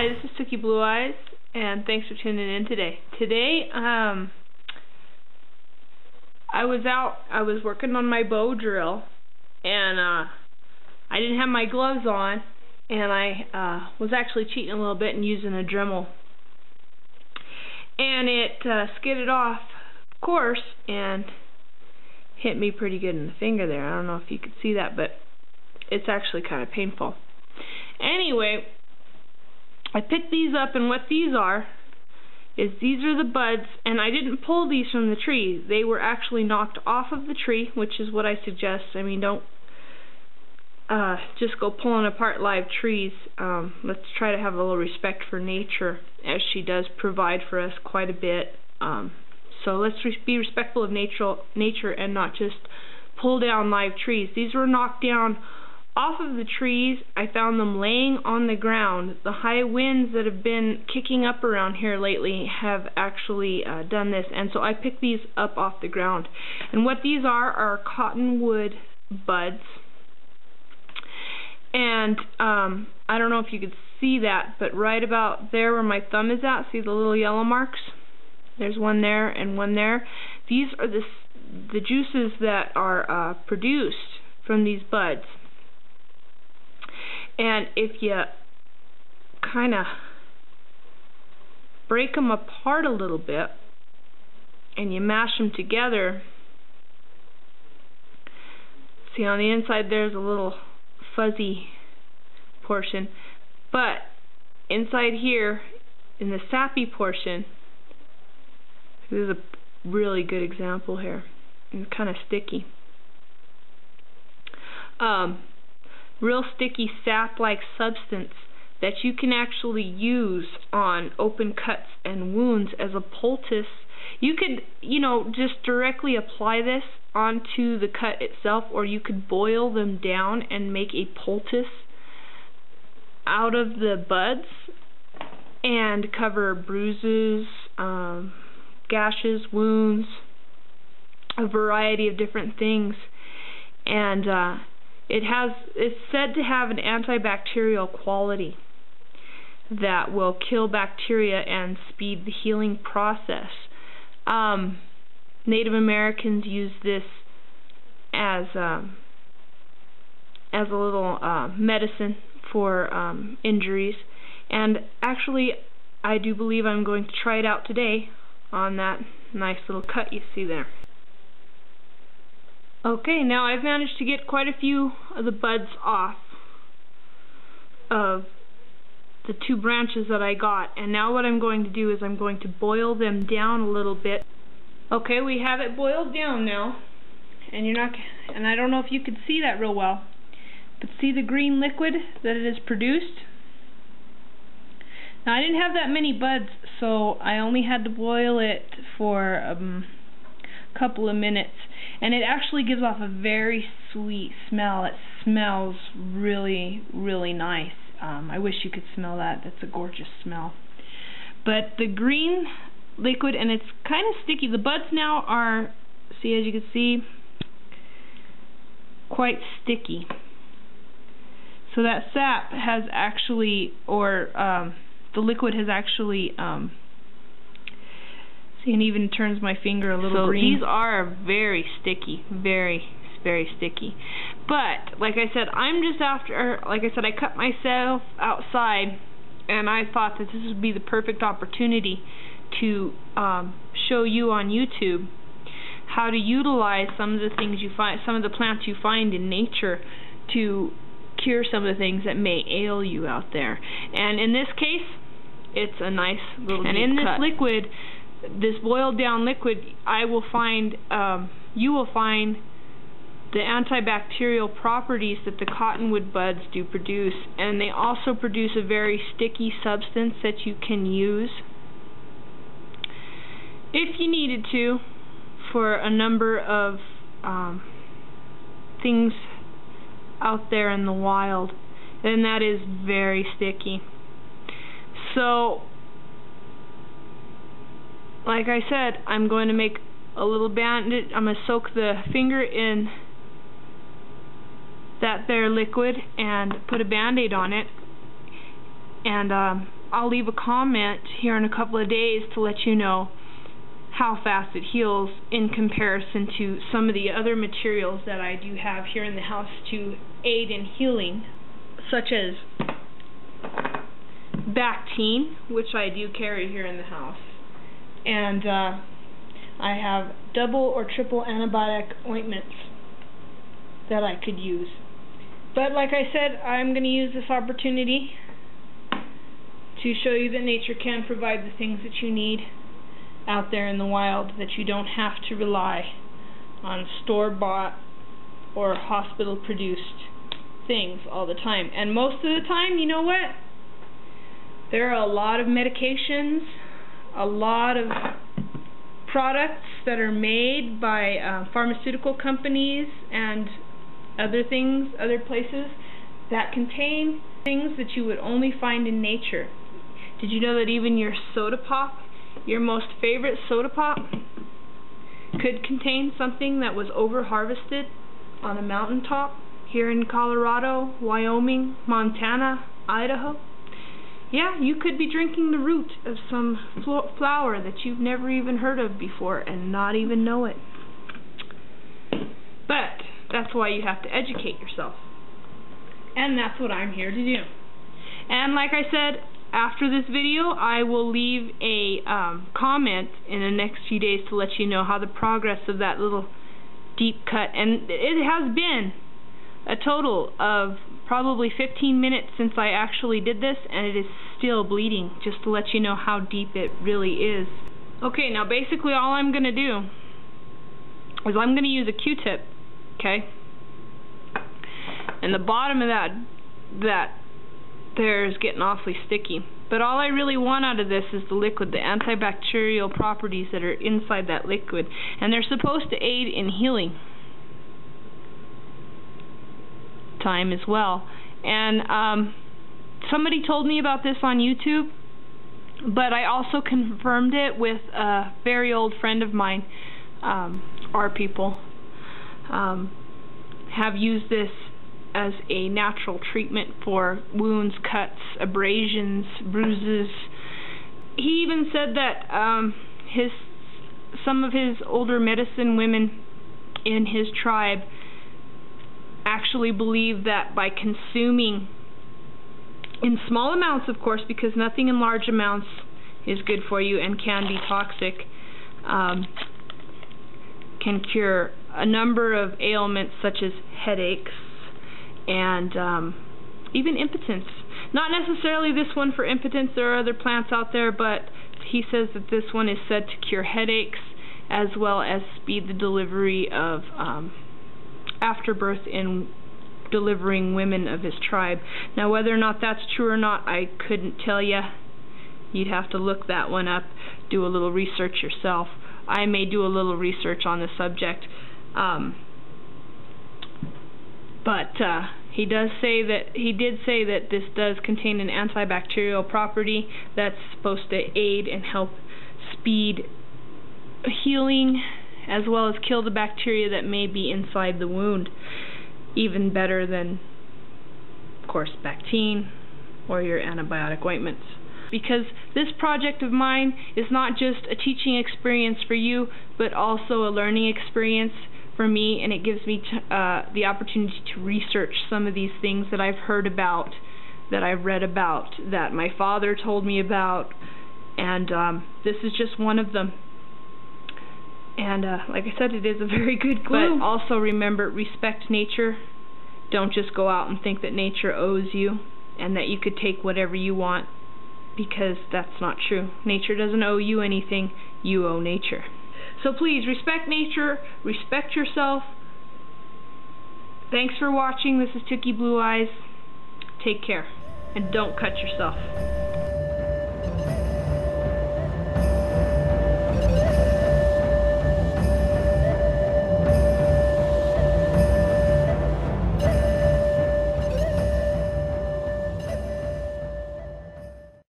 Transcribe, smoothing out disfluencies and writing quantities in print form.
Hi, this is Tookie Blue Eyes, and thanks for tuning in today. Today, I was working on my bow drill, and I didn't have my gloves on, and I was actually cheating a little bit and using a Dremel. And it skidded off course and hit me pretty good in the finger there. I don't know if you could see that, but it's actually kind of painful. Anyway, I picked these up, and what these are is these are the buds, and I didn't pull these from the tree. They were actually knocked off of the tree, which is what I suggest. I mean, don't just go pulling apart live trees. Let's try to have a little respect for nature, as she does provide for us quite a bit. So let's be respectful of nature and not just pull down live trees. These were knocked down off of the trees. I found them laying on the ground. The high winds that have been kicking up around here lately have actually done this, and so I picked these up off the ground. And what these are cottonwood buds. And I don't know if you could see that, but right about there where my thumb is at, see the little yellow marks? There's one there and one there. These are the juices that are produced from these buds. And if you kind of break them apart a little bit and you mash them together, see on the inside there's a little fuzzy portion, but inside here in the sappy portion, this is a really good example here. It's kind of sticky. Real sticky sap-like substance that you can actually use on open cuts and wounds as a poultice. You could, just directly apply this onto the cut itself, or you could boil them down and make a poultice out of the buds and cover bruises, gashes, wounds, a variety of different things. And it's said to have an antibacterial quality that will kill bacteria and speed the healing process. Native Americans use this as a little medicine for injuries, and actually I do believe I'm going to try it out today on that nice little cut you see there. Okay, now I've managed to get quite a few of the buds off of the two branches that I got, and now what I'm going to do is I'm going to boil them down a little bit. Okay, we have it boiled down now, and I don't know if you could see that real well, but see the green liquid that it has produced? Now I didn't have that many buds, so I only had to boil it for a couple of minutes, and it actually gives off a very sweet smell. It smells really, really nice. I wish you could smell that. That's a gorgeous smell. But the green liquid, and it's kind of sticky. The buds now are, as you can see, quite sticky. So that sap has actually, the liquid has actually, see, and even turns my finger a little green. So these are very sticky, very, very sticky. But, like I said, I cut myself outside, and I thought that this would be the perfect opportunity to show you on YouTube how to utilize some of the things you find, some of the plants you find in nature to cure some of the things that may ail you out there. And in this case, it's a nice little deep cut. And in this liquid, this boiled down liquid, you will find the antibacterial properties that the cottonwood buds do produce, and they also produce a very sticky substance that you can use if you needed to for a number of things out there in the wild, and that is very sticky. So, like I said, I'm going to make a little bandage. I'm going to soak the finger in that there liquid and put a band-aid on it, and I'll leave a comment here in a couple of days to let you know how fast it heals in comparison to some of the other materials that I do have here in the house to aid in healing, such as Bactine, which I do carry here in the house, and I have double or triple antibiotic ointments that I could use. But like I said, I'm going to use this opportunity to show you that nature can provide the things that you need out there in the wild, that you don't have to rely on store-bought or hospital-produced things all the time. And most of the time, you know what? There are a lot of medications, a lot of products that are made by pharmaceutical companies and other things, other places, that contain things that you would only find in nature. Did you know that even your soda pop, your most favorite soda pop, could contain something that was over-harvested on a mountaintop here in Colorado, Wyoming, Montana, Idaho? Yeah, you could be drinking the root of some flower that you've never even heard of before and not even know it. But that's why you have to educate yourself. And that's what I'm here to do. And like I said, after this video, I will leave a comment in the next few days to let you know how the progress of that little deep cut, and it has been a total of probably 15 minutes since I actually did this, and it is still bleeding, just to let you know how deep it really is. Okay, now basically all I'm going to do is I'm going to use a Q-tip, okay? And the bottom of that there is getting awfully sticky. But all I really want out of this is the liquid, the antibacterial properties that are inside that liquid. And they're supposed to aid in healing time as well. And somebody told me about this on YouTube, but I also confirmed it with a very old friend of mine. Our people have used this as a natural treatment for wounds, cuts, abrasions, bruises. He even said that some of his older medicine women in his tribe actually believe that by consuming, in small amounts of course, because nothing in large amounts is good for you and can be toxic, can cure a number of ailments such as headaches and even impotence. Not necessarily this one for impotence, there are other plants out there, but he says that this one is said to cure headaches as well as speed the delivery of afterbirth in delivering women of his tribe. Now whether or not that's true or not, I couldn't tell you. You'd have to look that one up, do a little research yourself. I may do a little research on the subject. But he did say that this does contain an antibacterial property that's supposed to aid and help speed healing as well as kill the bacteria that may be inside the wound, even better than, of course, Bactine or your antibiotic ointments. Because this project of mine is not just a teaching experience for you, but also a learning experience for me, and it gives me the opportunity to research some of these things that I've heard about, that I've read about, that my father told me about, and this is just one of them. And like I said, it is a very good glue. But also remember, respect nature. Don't just go out and think that nature owes you and that you could take whatever you want, because that's not true. Nature doesn't owe you anything, you owe nature. So please, respect nature, respect yourself. Thanks for watching. This is Tookie Blue Eyes. Take care, and don't cut yourself.